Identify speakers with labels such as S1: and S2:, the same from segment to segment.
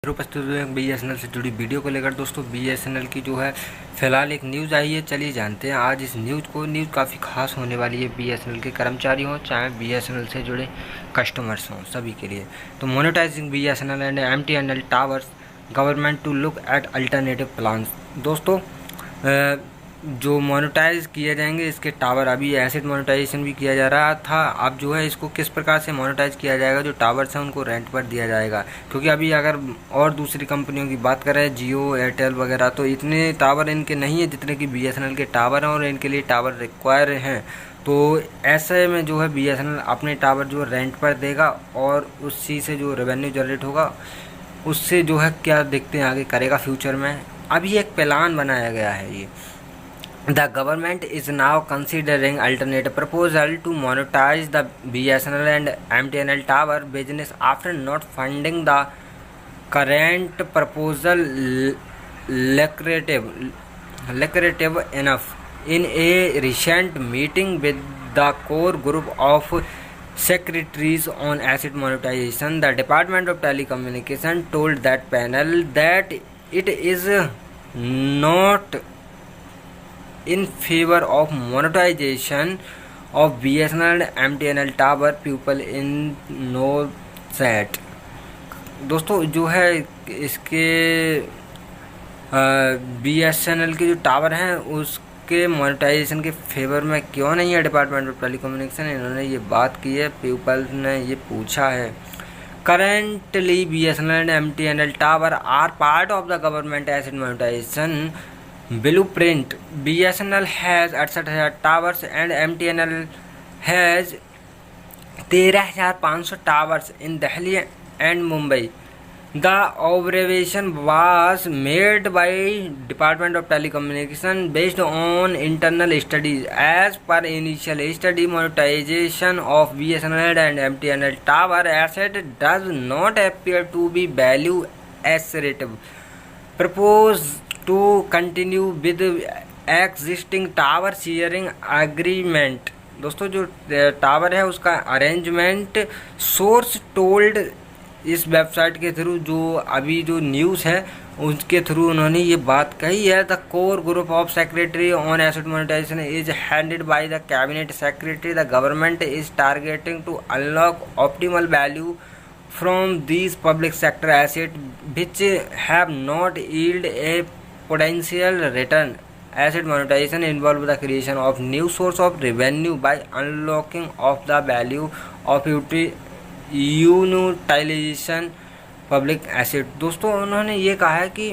S1: उपस्थित हुए BSNL से जुड़ी वीडियो को लेकर। दोस्तों BSNL की जो है फिलहाल एक न्यूज़ आई है, चलिए जानते हैं आज इस न्यूज़ काफ़ी खास होने वाली है BSNL के कर्मचारी हों चाहे BSNL से जुड़े कस्टमर्स हों, सभी के लिए। तो monetising BSNL and MTNL towers government to look at alternative plans. दोस्तों जो मोनेटाइज किए जाएंगे इसके टावर, अभी एसेट मोनेटाइजेशन भी किया जा रहा था। अब जो है इसको किस प्रकार से मोनेटाइज किया जाएगा, जो टावर्स हैं उनको रेंट पर दिया जाएगा। क्योंकि अभी अगर और दूसरी कंपनियों की बात करें, जियो, एयरटेल वगैरह, तो इतने टावर इनके नहीं है जितने कि BSNL के टावर हैं और इनके लिए टावर रिक्वायर हैं। तो ऐसे में जो है BSNL अपने टावर जो रेंट पर देगा और उसी से जो रेवेन्यू जनरेट होगा उससे जो है क्या देखते हैं आगे करेगा फ्यूचर में। अभी एक प्लान बनाया गया है ये। The government is now considering alternative proposal to monetize the BSNL and MTNL tower business after not finding the current proposal lucrative enough. In a recent meeting with the core group of secretaries on asset monetization, the Department of Telecommunication told that panel that it is not in favor of monetization of BSNL MTNL tower people in no set। दोस्तों जो है इसके BSNL के जो tower हैं उसके monetization के favour में क्यों नहीं है डिपार्टमेंट ऑफ टेलीकम्युनिकेशन, इन्होंने ये बात की है, पीपल ने ये पूछा है। Currently BSNL and MTNL tower are part of the government asset monetization blueprint. BSNL has 68,000 towers and MTNL has 13,500 towers in Delhi and Mumbai. The observation was made by Department of Telecommunication based on internal studies. As per initial study, monetization of BSNL and MTNL tower asset does not appear to be value accretive. Proposed to continue with existing tower sharing agreement। दोस्तों जो tower है उसका arrangement source told इस website के through, जो अभी जो news है उसके थ्रू उन्होंने ये बात कही है। The core group of secretary on asset monetisation is handed by the cabinet secretary. The government is targeting to unlock optimal value from these public sector assets which have not yielded a potential return. Asset monetization involves the creation of new source of revenue by unlocking of the value of utilization public asset। दोस्तों उन्होंने ये कहा है कि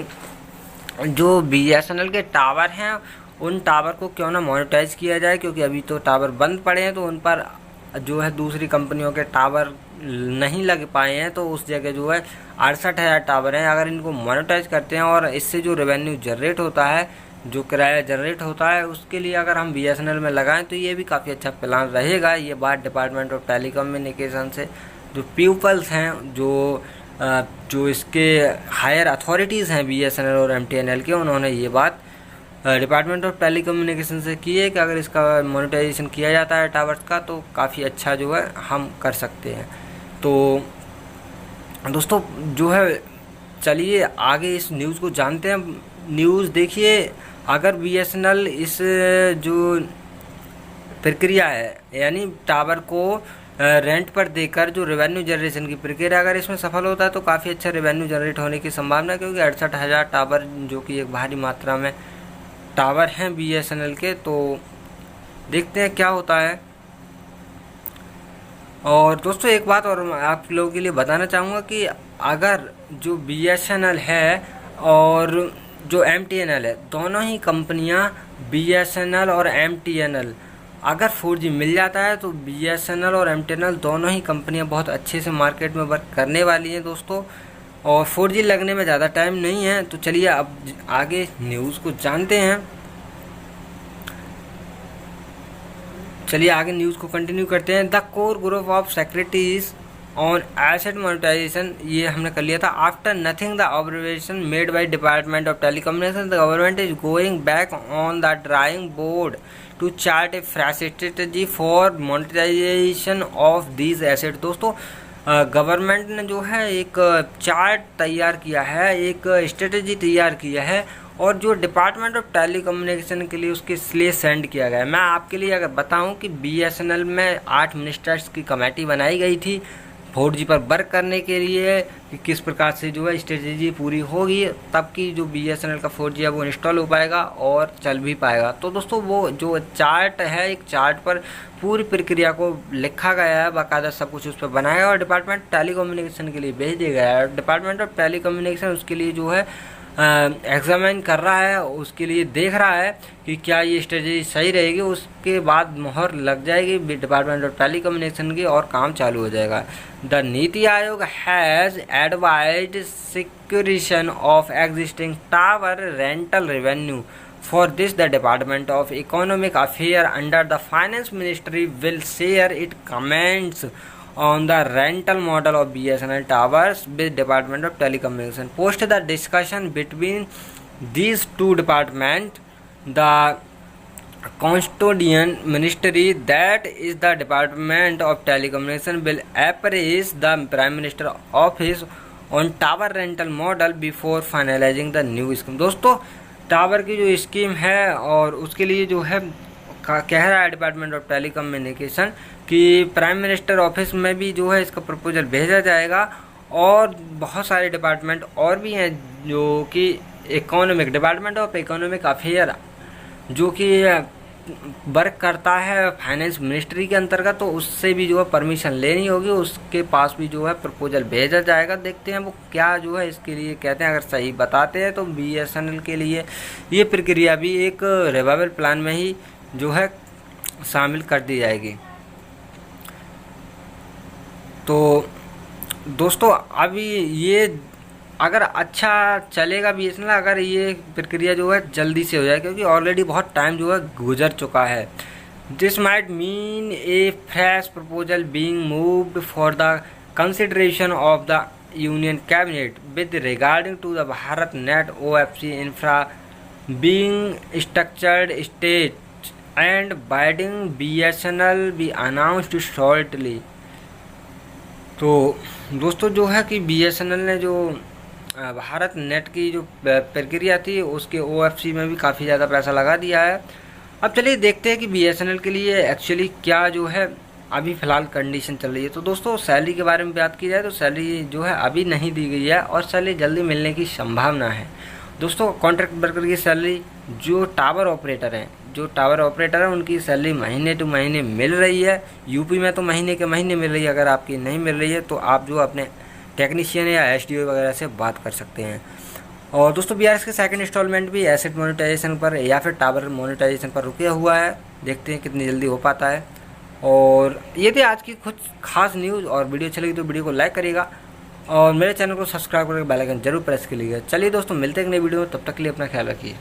S1: जो BSNL के tower हैं उन टावर को क्यों ना मोनेटाइज किया जाए, क्योंकि अभी तो टावर बंद पड़े हैं तो उन पर जो है दूसरी कंपनियों के टावर नहीं लग पाए हैं। तो उस जगह जो है 68,000 टावर हैं, अगर इनको मोनेटाइज करते हैं और इससे जो रेवेन्यू जनरेट होता है, जो किराया जनरेट होता है, उसके लिए अगर हम BSNL में लगाएं तो ये भी काफ़ी अच्छा प्लान रहेगा। ये बात डिपार्टमेंट ऑफ टेलीकम्युनिकेशन से जो पीपल्स हैं, जो इसके हायर अथॉरिटीज़ हैं BSNL और MTNL के, उन्होंने ये बात डिपार्टमेंट ऑफ टेलीकम्युनिकेशन से की है कि अगर इसका मोनेटाइजेशन किया जाता है टावर्स का तो काफ़ी अच्छा जो है हम कर सकते हैं। तो दोस्तों जो है चलिए आगे इस न्यूज़ को जानते हैं। न्यूज़ देखिए, अगर BSNL इस जो प्रक्रिया है यानी टावर को रेंट पर देकर जो रेवेन्यू जनरेशन की प्रक्रिया, अगर इसमें सफल होता है तो काफ़ी अच्छा रेवेन्यू जनरेट होने की संभावना है, क्योंकि 68,000 टावर जो कि एक भारी मात्रा में टावर हैं BSNL के। तो देखते हैं क्या होता है। और दोस्तों एक बात और आप लोगों के लिए बताना चाहूँगा कि अगर जो BSNL है और जो MTNL है, दोनों ही कंपनियां BSNL और MTNL अगर 4G मिल जाता है तो BSNL और MTNL दोनों ही कंपनियां बहुत अच्छे से मार्केट में वर्क करने वाली हैं दोस्तों। और 4G लगने में ज़्यादा टाइम नहीं है। तो चलिए अब आगे न्यूज़ को जानते हैं। चलिए आगे न्यूज़ को कंटिन्यू करते हैं। The core group of secretaries on asset monetisation, ये हमने कर लिया था। After nothing the observation made by department of telecommunication, the government is going back on the drawing board to chart a fresh strategy for monetisation of these asset. दोस्तों government ने जो है एक चार्ट तैयार किया है, एक स्ट्रेटेजी तैयार किया है और जो डिपार्टमेंट ऑफ टेलीकम्युनिकेशन के लिए उसके लिए सेंड किया गया है। मैं आपके लिए अगर बताऊं कि BSNL में 8 मिनिस्टर्स की कमेटी बनाई गई थी 4G पर वर्क करने के लिए कि किस प्रकार से जो है स्ट्रेटेजी पूरी होगी तब की जो BSNL का 4G है वो इंस्टॉल हो पाएगा और चल भी पाएगा। तो दोस्तों वो जो चार्ट है, एक चार्ट पर पूरी प्रक्रिया को लिखा गया है, बाकायदा सब कुछ उस पर बनाया और डिपार्टमेंट टेलीकम्युनिकेशन के लिए भेज दिया गया है। डिपार्टमेंट ऑफ टेलीकम्युनिकेशन उसके लिए जो है एग्जामिन कर रहा है, उसके लिए देख रहा है कि क्या ये स्ट्रेटेजी सही रहेगी, उसके बाद मोहर लग जाएगी डिपार्टमेंट ऑफ टेलीकम्युनिकेशन की और काम चालू हो जाएगा। The NITI Aayog has advised securitisation of existing tower rental revenue. For this, the Department of Economic Affairs under the Finance Ministry will share its comments on the rental model of BSNL towers with Department of Telecommunication. Post the discussion between these two departments, the custodian ministry, that is the Department of Telecommunication, will appraise the Prime Minister office on tower rental model before finalizing the new scheme. दोस्तों tower की जो scheme है और उसके लिए जो है कह रहा है डिपार्टमेंट ऑफ टेलीकम्युनिकेशन कि प्राइम मिनिस्टर ऑफिस में भी जो है इसका प्रपोजल भेजा जाएगा और बहुत सारे डिपार्टमेंट और भी हैं जो कि डिपार्टमेंट ऑफ इकोनॉमिक अफेयर जो कि वर्क करता है फाइनेंस मिनिस्ट्री के अंतर्गत, तो उससे भी जो है परमिशन लेनी होगी, उसके पास भी जो है प्रपोजल भेजा जाएगा। देखते हैं वो क्या जो है इसके लिए कहते हैं। अगर सही बताते हैं तो BSNL के लिए ये प्रक्रिया भी एक रिवाइवल प्लान में ही जो है शामिल कर दी जाएगी। तो दोस्तों अभी ये अगर अच्छा चलेगा BSNL, अगर ये प्रक्रिया जो है जल्दी से हो जाए क्योंकि ऑलरेडी बहुत टाइम जो है गुजर चुका है। This might mean a fresh proposal being moved for the consideration of the union cabinet with regarding to the Bharat net OFC infra being structured state and binding BSNL be announced shortly. तो दोस्तों जो है कि BSNL ने जो Bharat net की जो प्रक्रिया थी उसके OFC में भी काफ़ी ज़्यादा पैसा लगा दिया है। अब चलिए देखते हैं कि BSNL के लिए एक्चुअली क्या जो है अभी फ़िलहाल कंडीशन चल रही है। तो दोस्तों सैलरी के बारे में बात की जाए तो सैलरी जो है अभी नहीं दी गई है और सैलरी जल्दी मिलने की संभावना है। दोस्तों कॉन्ट्रैक्ट वर्कर की सैलरी जो टावर ऑपरेटर हैं उनकी सैलरी महीने टू महीने मिल रही है। यूपी में तो महीने के महीने मिल रही है। अगर आपकी नहीं मिल रही है तो आप जो अपने टेक्नीशियन या SDO वगैरह से बात कर सकते हैं। और दोस्तों BRS के सेकंड इंस्टॉलमेंट भी एसेट मोनेटाइजेशन पर या फिर टावर मोनेटाइजेशन पर रुके हुआ है। देखते हैं कितनी जल्दी हो पाता है। और ये थी आज की कुछ खास न्यूज़ और वीडियो अच्छी लगी तो वीडियो को लाइक करिएगा और मेरे चैनल को सब्सक्राइब करके बेल आइकन जरूर प्रेस कीजिएगा। चलिए दोस्तों मिलते हैं एक नई वीडियो में, तब तक के लिए अपना ख्याल रखिए।